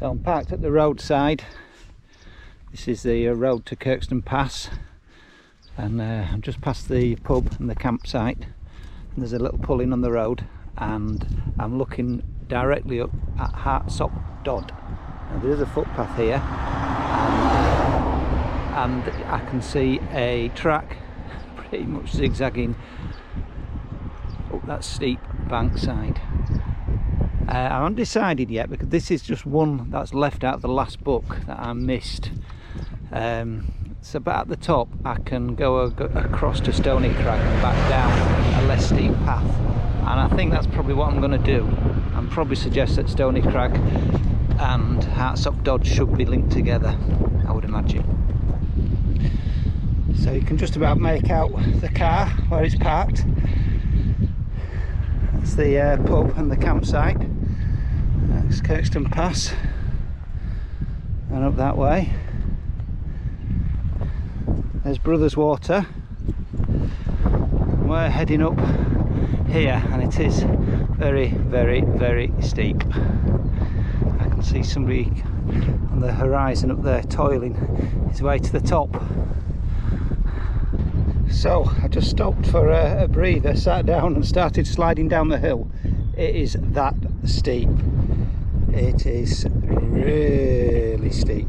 So I'm parked at the roadside. This is the road to Kirkstone Pass, and I'm just past the pub and the campsite, and there's a little pull-in on the road, and I'm looking directly up at Hartsop Dodd. Now there is a footpath here, and I can see a track pretty much zigzagging up that steep bankside. I haven't decided yet, because this is just one that's left out of the last book that I missed. So but at the top I can go across to Stony Crag and back down a less steep path, and I think that's probably what I'm going to do. I'd probably suggest that Stony Crag and Hartsop Dodd should be linked together, I would imagine. So you can just about make out the car where it's parked. That's the pub and the campsite. That's Kirkstone Pass, and up that way there's Brothers Water. We're heading up here, and it is very, very, very steep. I can see somebody on the horizon up there toiling his way to the top. So I just stopped for a breather, sat down and started sliding down the hill. It is that steep. It is really steep.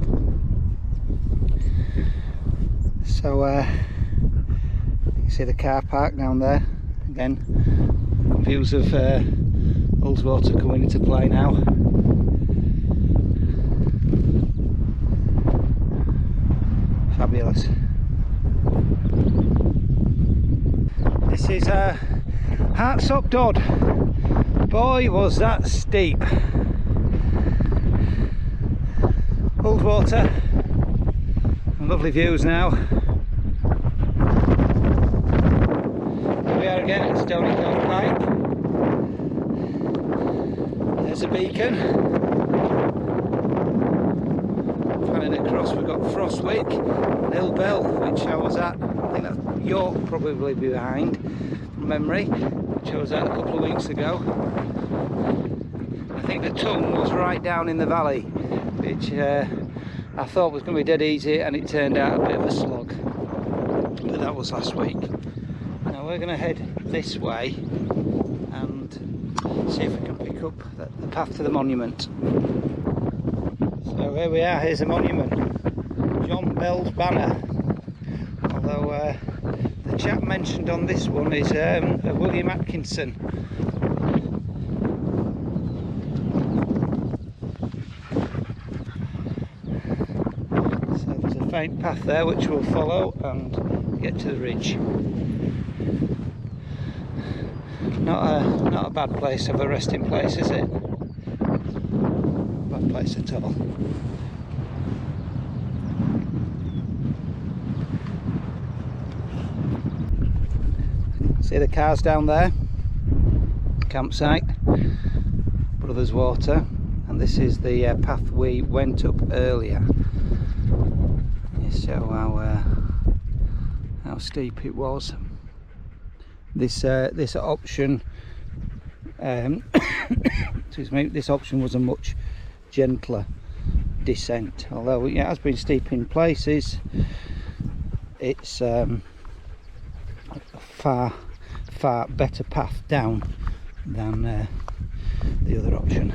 So you can see the car park down there. Again, views of Ullswater coming into play now. Fabulous. This is Hartsop Dodd. Boy, was that steep. Ullswater, lovely views now. Here we are again at Stony Cove Pipe. There's a beacon. Panning across, we've got Frostwick and Hillbell, which I was at. I think that's York probably behind from memory, which I was at a couple of weeks ago. I think the Tongue was right down in the valley, which I thought was going to be dead easy, and it turned out a bit of a slog. But that was last week. Now we're going to head this way and see if we can pick up the path to the monument. So here we are, here's a monument. John Bell's banner. Although the chap mentioned on this one is William Atkinson. So there's a faint path there which we'll follow and get to the ridge. Not a bad place of a resting place, is it? Not a bad place at all. See the cars down there, campsite, Brothers Water, and this is the path we went up earlier. You show how steep it was. This option, excuse me, this option was a much gentler descent. Although it has been steep in places, it's a far better path down than the other option.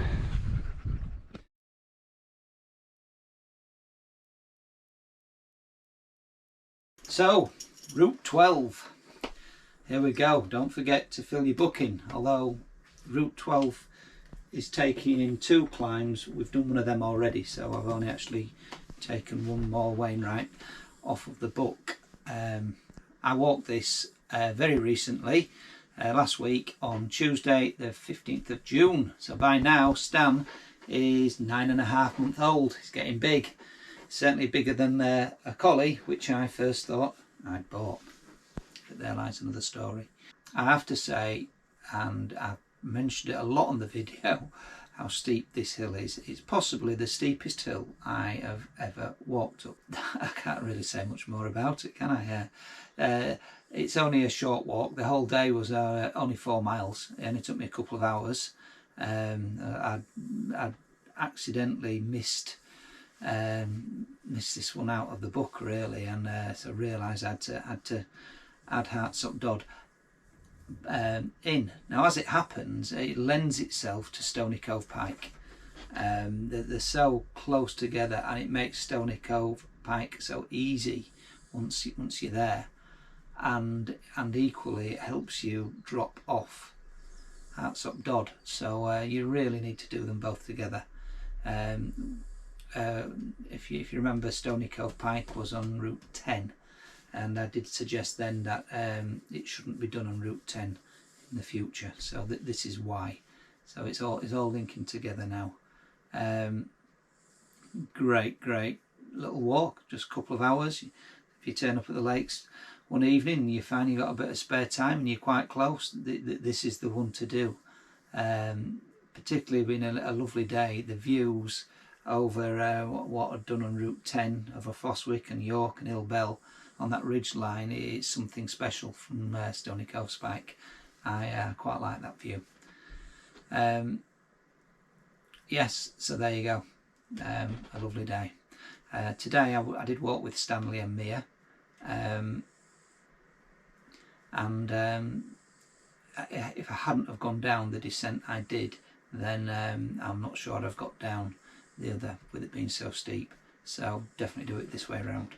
So, Route 12. Here we go. Don't forget to fill your booking. Although Route 12 is taking in 2 climbs, we've done one of them already, so I've only actually taken one more Wainwright off of the book. I walked this very recently, last week on Tuesday the 15th of June. So by now Stan is 9.5 months old. He's getting big. Certainly bigger than a collie, which I first thought I'd bought. But there lies another story. I have to say, and I've mentioned it a lot on the video, how steep this hill is. It's possibly the steepest hill I have ever walked up. I can't really say much more about it, can I? It's only a short walk. The whole day was only 4 miles, and it took me a couple of hours. I accidentally missed this one out of the book really, and so realised I had to add Hartsop Dodd in. Now as it happens, it lends itself to Stony Cove pike. They're so close together, and it makes Stony Cove pike so easy once you're there, and equally it helps you drop off Hartsop Dodd. So you really need to do them both together. If you remember, Stony Cove pike was on route 10, and I did suggest then that it shouldn't be done on route 10 in the future, so this is why. So it's all linking together now. Great little walk, just a couple of hours. If you turn up at the lakes one evening and you find you've got a bit of spare time and you're quite close, this is the one to do. Particularly being a lovely day, the views over what I'd done on route 10 over Foswick and York and Hillbell on that ridge line is something special from Stony Cove Spike. I quite like that view. Yes, so there you go. A lovely day. Today I did walk with Stanley and Mia, and if I hadn't have gone down the descent I did, then I'm not sure I'd have got down the other with it being so steep. So definitely do it this way around.